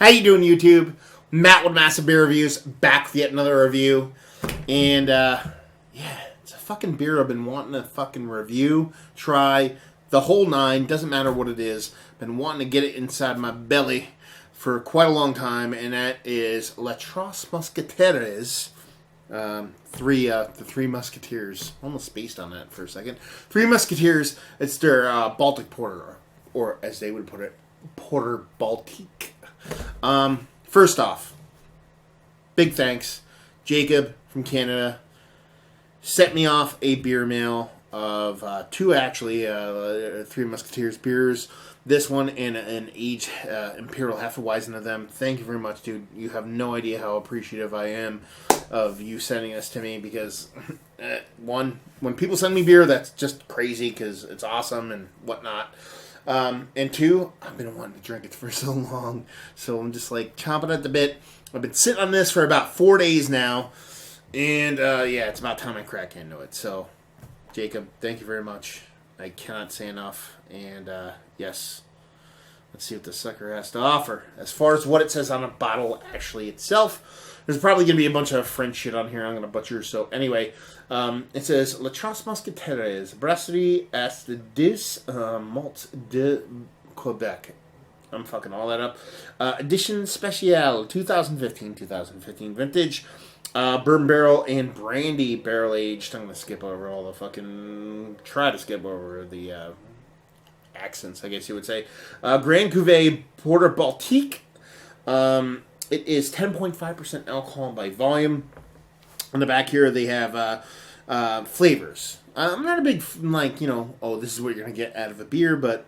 How you doing, YouTube? Matt with Massive Beer Reviews, back with yet another review. And, yeah, it's a fucking beer I've been wanting to fucking review, try, the whole nine, doesn't matter what it is. Been wanting to get it inside my belly for quite a long time, and that is Les Trois Mousquetaires. The Three Musketeers. Almost spaced on that for a second. Three Musketeers, it's their Baltic Porter, or as they would put it, Porter Baltic. First off, big thanks. Jacob from Canada sent me off a beer mail of two, actually, Three Musketeers beers. This one and an aged Imperial Hefeweizen of them. Thank you very much, dude. You have no idea how appreciative I am of you sending this to me, because one, when people send me beer, that's just crazy because it's awesome and whatnot. And two, I've been wanting to drink it for so long, so I'm just like chomping at the bit. I've been sitting on this for about 4 days now, and yeah, it's about time I crack into it. So, Jacob, thank you very much. I cannot say enough. And yes, let's see what the sucker has to offer. As far as what it says on the bottle actually itself, there's probably going to be a bunch of French shit on here I'm going to butcher. So anyway, it says Les Trois Mousquetaires, Brasserie Les Malt de Quebec. I'm fucking all that up. Edition Speciale 2015 vintage. Bourbon barrel and brandy barrel aged. I'm going to skip over all the fucking... Try to skip over the accents, I guess you would say. Grande Cuvée Porter Baltique. It is 10.5% alcohol by volume. On the back here, they have flavors. I'm not a big, like, this is what you're going to get out of a beer, but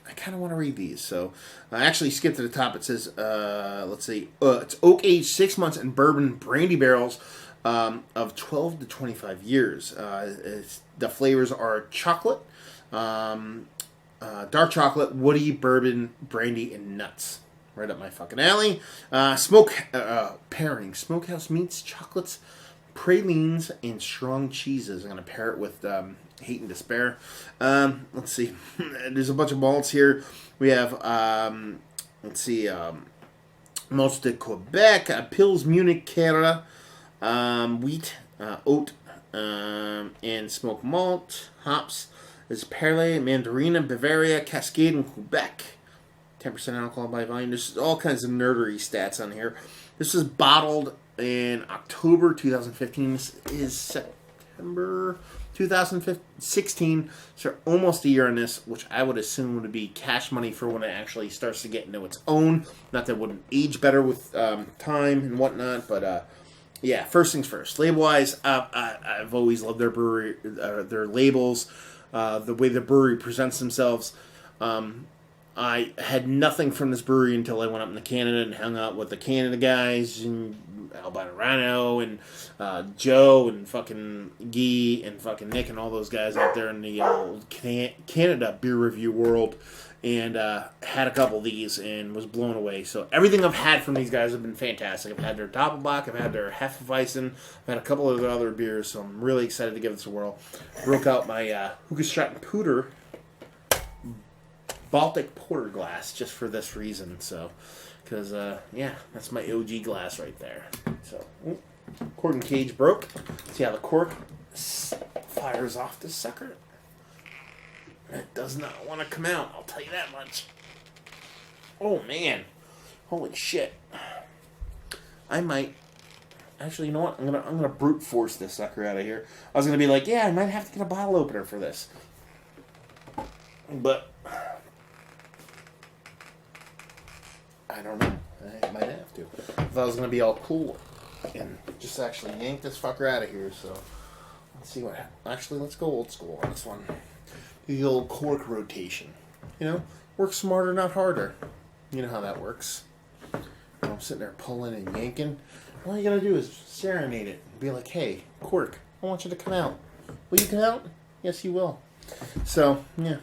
I kind of want to read these. So I actually skipped to the top. It says, let's see, it's oak-aged 6 months in bourbon brandy barrels of 12 to 25 years. The flavors are chocolate, dark chocolate, woody, bourbon, brandy, and nuts. Right up my fucking alley. Pairing. Smokehouse meats, chocolates, pralines, and strong cheeses. I'm going to pair it with hate and despair. Let's see. There's a bunch of malts here. We have, Malts de Quebec, Pils Munich, Canada, wheat, oat, and smoked malt. Hops is Perle, Mandarina, Bavaria, Cascade, and Quebec. 10% alcohol by volume. There's all kinds of nerdery stats on here. This was bottled in October 2015. This is September 2016. So almost a year on this, which I would assume would be cash money for when it actually starts to get into its own. Not that it wouldn't age better with time and whatnot, but yeah, first things first. Label-wise, I've always loved their brewery, their labels, the way the brewery presents themselves. I had nothing from this brewery until I went up into Canada and hung out with the Canada guys, and Albino Rhino, and Joe, and fucking Guy, and fucking Nick, and all those guys out there in the old Canada beer review world, and had a couple of these, and was blown away. So everything I've had from these guys have been fantastic. I've had their Doppelbock, I've had their Hefeweizen, I've had a couple of their other beers, so I'm really excited to give this a whirl. Broke out my Hoogstraten Pooter Baltic Porter glass just for this reason. So, because yeah, that's my OG glass right there. So, cork and cage broke. See how the cork fires off this sucker? It does not want to come out, I'll tell you that much. Oh man, holy shit! I might actually, you know what? I'm gonna brute force this sucker out of here. I was gonna be like, yeah, I might have to get a bottle opener for this, but I don't know. I might have to. I thought I was going to be all cool and just actually yank this fucker out of here. So, let's see what happens. Actually, let's go old school on this one. The old cork rotation. Work smarter, not harder. You know how that works. I'm sitting there pulling and yanking. All you got to do is serenade it. And be like, hey, cork, I want you to come out. Will you come out? Yes, you will. So, yeah.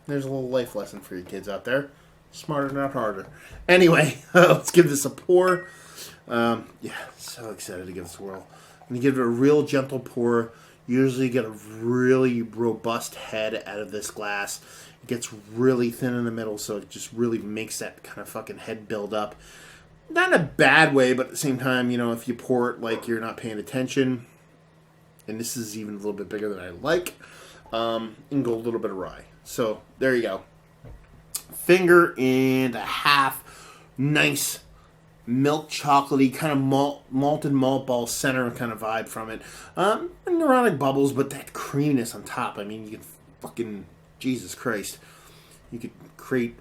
There's a little life lesson for you kids out there. Smarter, not harder. Anyway, let's give this a pour. Yeah, so excited to give this a whirl. I'm going to give it a real gentle pour. Usually get a really robust head out of this glass. It gets really thin in the middle, so it just really makes that kind of fucking head build up. not in a bad way, but at the same time, you know, if you pour it like you're not paying attention, and this is even a little bit bigger than I like, you can go a little bit of rye. So there you go. Finger and a half, nice milk chocolatey kind of malted malt ball center kind of vibe from it. Neurotic bubbles, but that creaminess on top. I mean, you could fucking Jesus Christ, you could create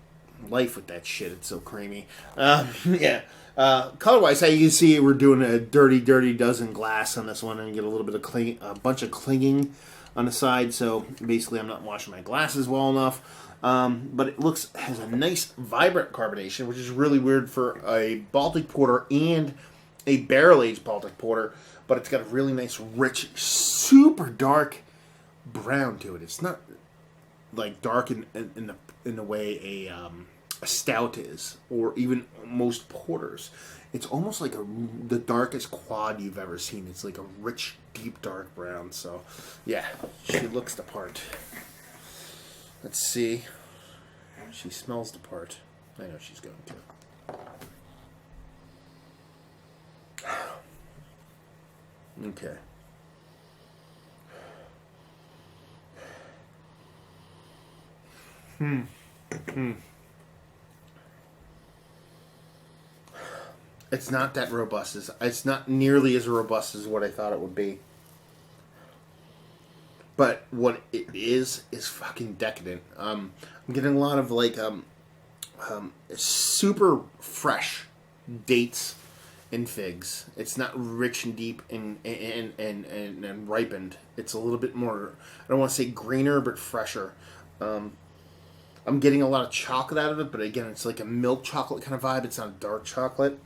life with that shit. It's so creamy. Yeah. Color wise, how you can see, we're doing a dirty dozen glass on this one, and you get a little bit of a bunch of clinging on the side. So basically, I'm not washing my glasses well enough. But it has a nice vibrant carbonation, which is really weird for a Baltic porter and a barrel aged Baltic porter. But it's got a really nice, rich, super dark brown to it. It's not like dark in the way a stout is, or even most porters. It's almost like the darkest quad you've ever seen. It's like a rich, deep, dark brown. So, yeah, she looks the part. Let's see. She smells the part. I know she's going to. Okay. It's not that robust. It's not nearly as robust as what I thought it would be. But what it is fucking decadent. I'm getting a lot of like super fresh dates and figs. It's not rich and deep and ripened. It's a little bit more, I don't want to say greener, but fresher. I'm getting a lot of chocolate out of it, but again, it's like a milk chocolate kind of vibe. It's not dark chocolate.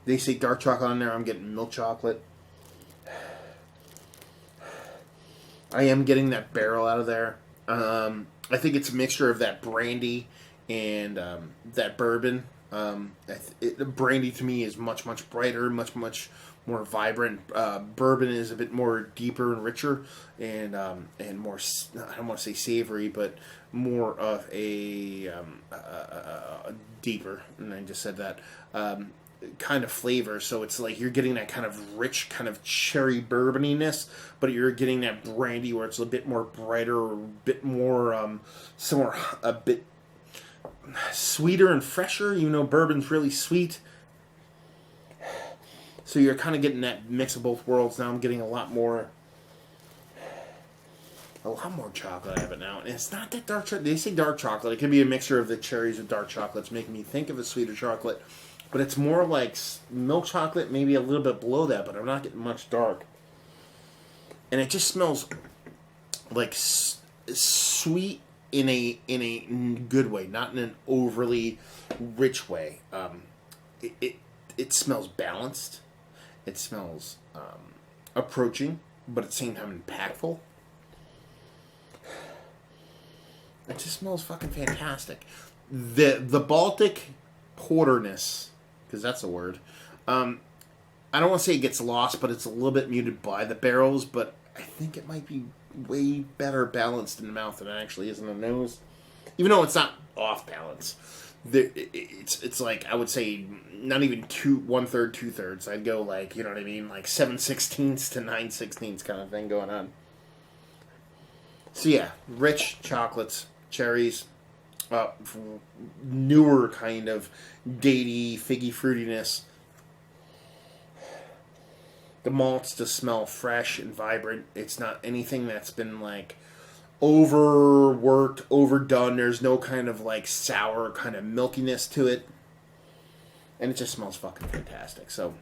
They say dark chocolate on there. I'm getting milk chocolate. I am getting that barrel out of there. I think it's a mixture of that brandy and that bourbon. Brandy to me is much brighter, much more vibrant. Bourbon is a bit more deeper and richer, and more. I don't want to say savory, but more of a deeper. And I just said that. Kind of flavor, so it's like you're getting that kind of rich, kind of cherry bourboniness, but you're getting that brandy where it's a bit more brighter, a bit more a bit sweeter and fresher. You know, bourbon's really sweet, so you're kind of getting that mix of both worlds. Now I'm getting a lot more chocolate out of it now, and it's not that dark chocolate. They say dark chocolate. It could be a mixture of the cherries with dark chocolate. It's making me think of a sweeter chocolate. But it's more like milk chocolate, maybe a little bit below that, but I'm not getting much dark. And it just smells like sweet in a good way, not in an overly rich way. It smells balanced. It smells approaching, but at the same time impactful. It just smells fucking fantastic. The Baltic porterness, because that's a word. I don't want to say it gets lost, but it's a little bit muted by the barrels, but I think it might be way better balanced in the mouth than it actually is in the nose. Even though it's not off balance. It's like, I would say, not even 1/3, 2/3. I'd go like, you know what I mean? Like 7/16 to 9/16 kind of thing going on. So yeah, rich chocolates, cherries, newer kind of datey, figgy fruitiness. The malts just smell fresh and vibrant. It's not anything that's been like overworked, overdone. There's no kind of like sour kind of milkiness to it. And it just smells fucking fantastic. So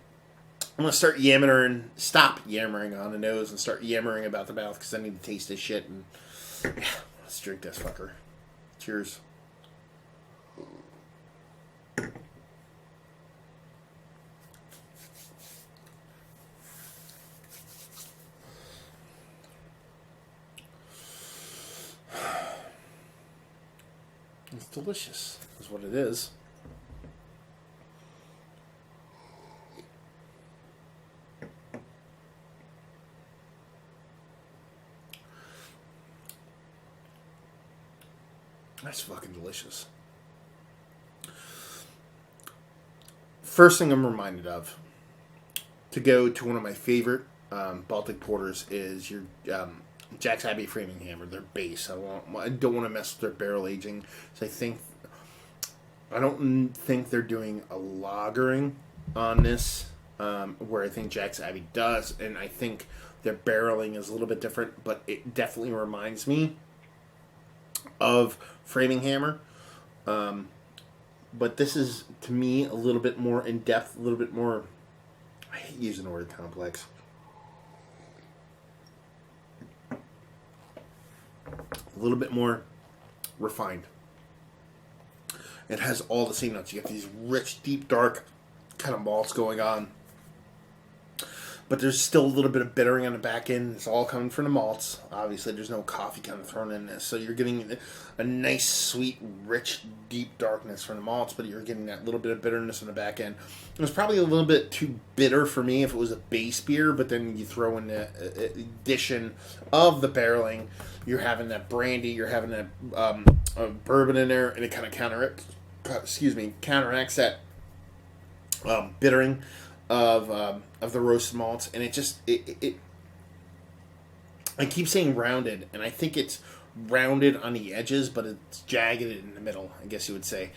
I'm going to stop yammering on the nose and start yammering about the mouth because I need to taste this shit. And yeah, let's drink this fucker. Cheers. It's delicious, is what it is. That's fucking delicious. first thing I'm reminded of to go to one of my favorite Baltic porters is your Jack's Abbey Framing Hammer, their base. I don't want to mess with their barrel aging. So I don't think they're doing a lagering on this, where I think Jack's Abbey does, and I think their barreling is a little bit different, but it definitely reminds me of Framing Hammer. But this is, to me, a little bit more in depth, a little bit more. I hate using the word complex. A little bit more refined. It has all the same notes. You get these rich, deep, dark kind of malts going on. But there's still a little bit of bittering on the back end. It's all coming from the malts. Obviously, there's no coffee kind of thrown in this. So you're getting a nice, sweet, rich, deep darkness from the malts, but you're getting that little bit of bitterness on the back end. It was probably a little bit too bitter for me if it was a base beer, but then you throw in the addition of the barreling. You're having that brandy, you're having that bourbon in there, and it kind of counteracts that bittering of the roasted malts, and it I keep saying rounded, and I think it's rounded on the edges, but it's jagged in the middle, I guess you would say,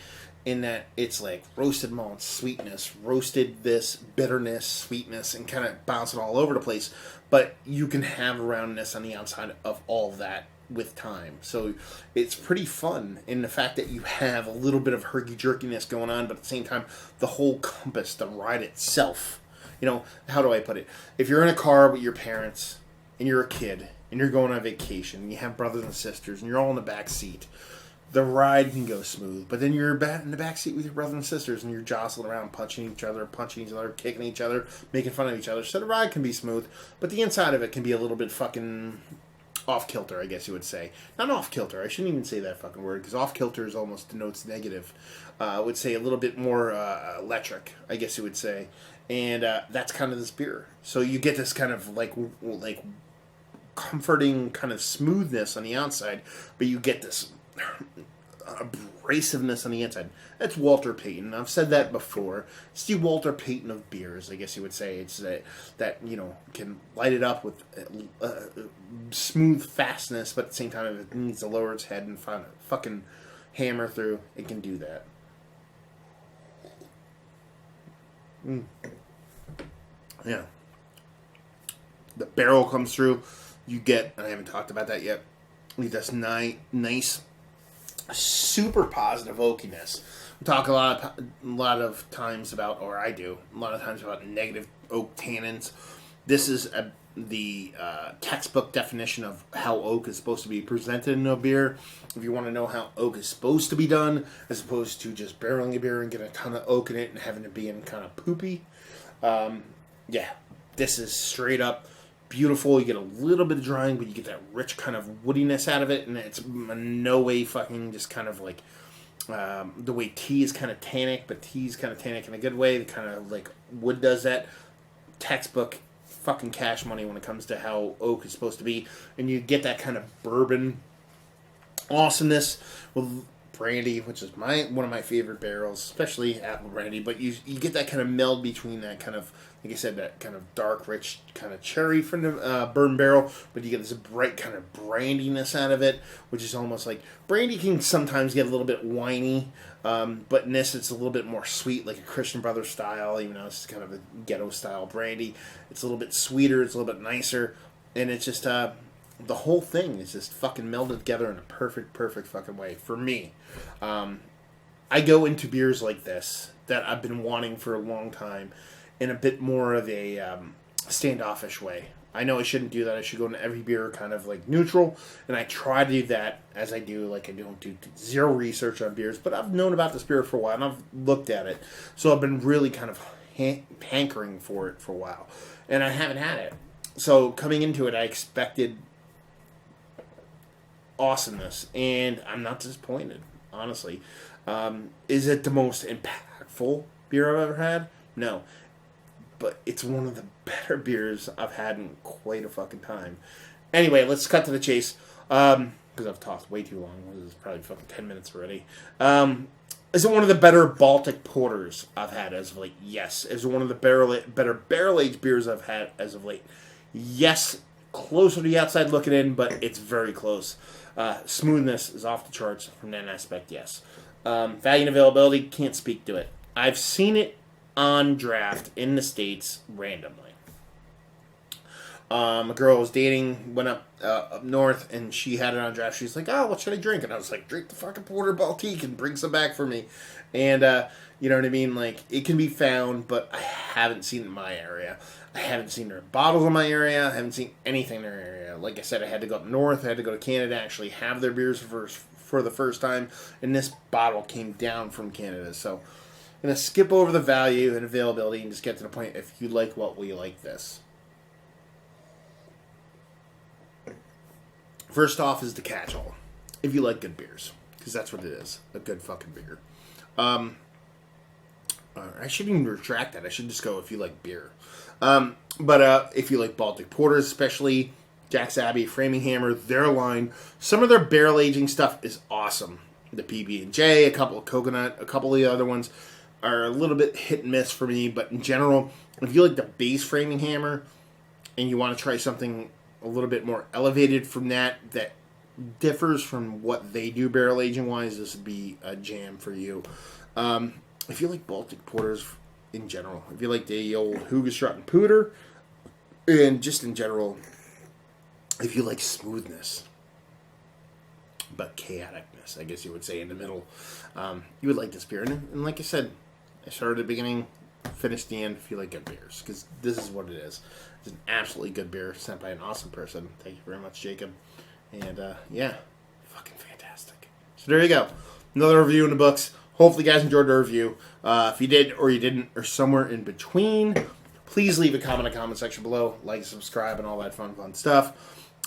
in that it's like roasted malts, sweetness, roasted this, bitterness, sweetness, and kind of bouncing all over the place, but you can have roundness on the outside of all of that with time. So it's pretty fun in the fact that you have a little bit of herky-jerkiness going on, but at the same time, the whole compass, the ride itself. You know, how do I put it? If you're in a car with your parents, and you're a kid, and you're going on vacation, and you have brothers and sisters, and you're all in the back seat, the ride can go smooth, but then you're in the back seat with your brothers and sisters, and you're jostling around, punching each other, kicking each other, making fun of each other. So the ride can be smooth, but the inside of it can be a little bit fucking off-kilter, I guess you would say. Not off-kilter, I shouldn't even say that fucking word, because off-kilter is almost denotes negative. I would say a little bit more electric, I guess you would say. And that's kind of this beer. So you get this kind of like comforting kind of smoothness on the outside, but you get this abrasiveness on the inside. That's Walter Payton. I've said that before. It's the Walter Payton of beers, I guess you would say. It's that you know, can light it up with smooth fastness, but at the same time, if it needs to lower its head and fucking hammer through, it can do that. Yeah. The barrel comes through. You get, and I haven't talked about that yet, you get this nice, super positive oakiness. We talk a lot of times about, or I do, a lot of times about negative oak tannins. This is the textbook definition of how oak is supposed to be presented in a beer. If you want to know how oak is supposed to be done, as opposed to just barreling a beer and getting a ton of oak in it and having it being kind of poopy. Yeah, this is straight up beautiful. You get a little bit of drying, but you get that rich kind of woodiness out of it, and it's no way fucking just kind of like the way tea is kind of tannic, but tea's kind of tannic in a good way. The kind of like wood does that. Textbook fucking cash money when it comes to how oak is supposed to be, and you get that kind of bourbon awesomeness with brandy, which is one of my favorite barrels, especially apple brandy. But you get that kind of meld between that kind of, like I said, that kind of dark, rich kind of cherry from the bourbon barrel, but you get this bright kind of brandiness out of it, which is almost like brandy can sometimes get a little bit whiny, but in this it's a little bit more sweet, like a Christian Brothers style, even though it's kind of a ghetto style brandy. It's a little bit sweeter, it's a little bit nicer, and it's just the whole thing is just fucking melded together in a perfect fucking way for me. I go into beers like this that I've been wanting for a long time in a bit more of a standoffish way. I know I shouldn't do that. I should go into every beer kind of like neutral, and I try to do that as I do. Like I don't do zero research on beers, but I've known about this beer for a while and I've looked at it, so I've been really kind of hankering for it for a while, and I haven't had it. So coming into it, I expected awesomeness, and I'm not disappointed, honestly. Is it the most impactful beer I've ever had? No. But it's one of the better beers I've had in quite a fucking time. Anyway, let's cut to the chase, because I've talked way too long. This is probably fucking 10 minutes already. Is it one of the better Baltic porters I've had as of late? Yes. Is it one of the better barrel-aged beers I've had as of late? Yes. Closer to the outside looking in, but it's very close. Smoothness is off the charts from that aspect, yes. Value and availability, can't speak to it. I've seen it on draft in the States randomly. A girl I was dating went up north, and she had it on draft. She's like, "Oh, what should I drink?" And I was like, "Drink the fucking Porter Baltic and bring some back for me." And you know what I mean? Like, it can be found, but I haven't seen it in my area. I haven't seen their bottles in my area. I haven't seen anything in their area. Like I said, I had to go up north. I had to go to Canada to actually have their beers for the first time. And this bottle came down from Canada. So I'm going to skip over the value and availability and just get to the point. If you like what, will you like this? First off is the catch-all. If you like good beers. Because that's what it is. A good fucking beer. I shouldn't even retract that. I should just go if you like beer. But if you like Baltic porters, especially Jack's Abbey, Framing Hammer, their line, some of their barrel aging stuff is awesome. The PB&J, a couple of Coconut, a couple of the other ones are a little bit hit and miss for me. But in general, if you like the base Framing Hammer and you want to try something a little bit more elevated from that differs from what they do barrel aging wise, this would be a jam for you. If you like Baltic porters in general, if you like the old Hoogestrut and Pooter, and just in general, if you like smoothness, but chaoticness, I guess you would say, in the middle, you would like this beer. And like I said, I started at the beginning, finished the end, if you like good beers, because this is what it is. It's an absolutely good beer sent by an awesome person. Thank you very much, Jacob. And yeah, fucking fantastic. So there you go. Another review in the books. Hopefully you guys enjoyed the review. If you did or you didn't, or somewhere in between, please leave a comment in the comment section below. Like, subscribe, and all that fun stuff.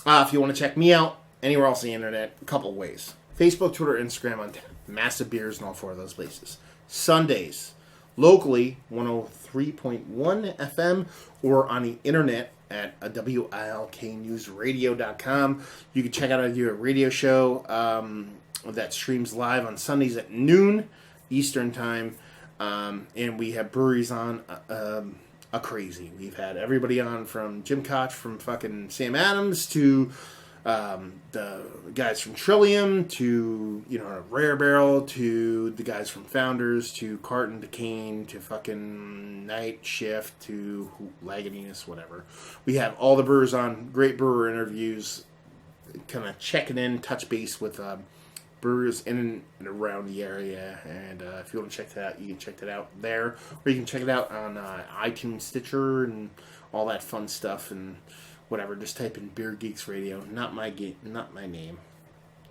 If you want to check me out anywhere else on the internet, a couple of ways. Facebook, Twitter, Instagram on tap. Massive Beers in all four of those places. Sundays, locally, 103.1 FM, or on the internet at WILKNewsRadio.com. You can check out our radio show that streams live on Sundays at noon Eastern time, and we have breweries on a crazy. We've had everybody on from Jim Koch from fucking Sam Adams to the guys from Trillium to Rare Barrel to the guys from Founders to Carton to Kane to fucking Night Shift to Lagunitas, whatever. We have all the brewers on. Great brewer interviews, kind of checking in, touch base with brewers in and around the area. And if you want to check that out, you can check that out there, or you can check it out on iTunes, Stitcher, and all that fun stuff. And whatever, just type in Beer Geeks Radio. Not my name.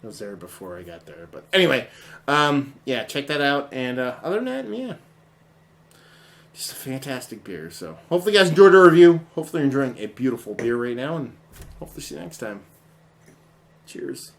It was there before I got there. But anyway, yeah, check that out. And other than that, yeah, just a fantastic beer. So hopefully you guys enjoyed our review. Hopefully you're enjoying a beautiful beer right now. And hopefully see you next time. Cheers.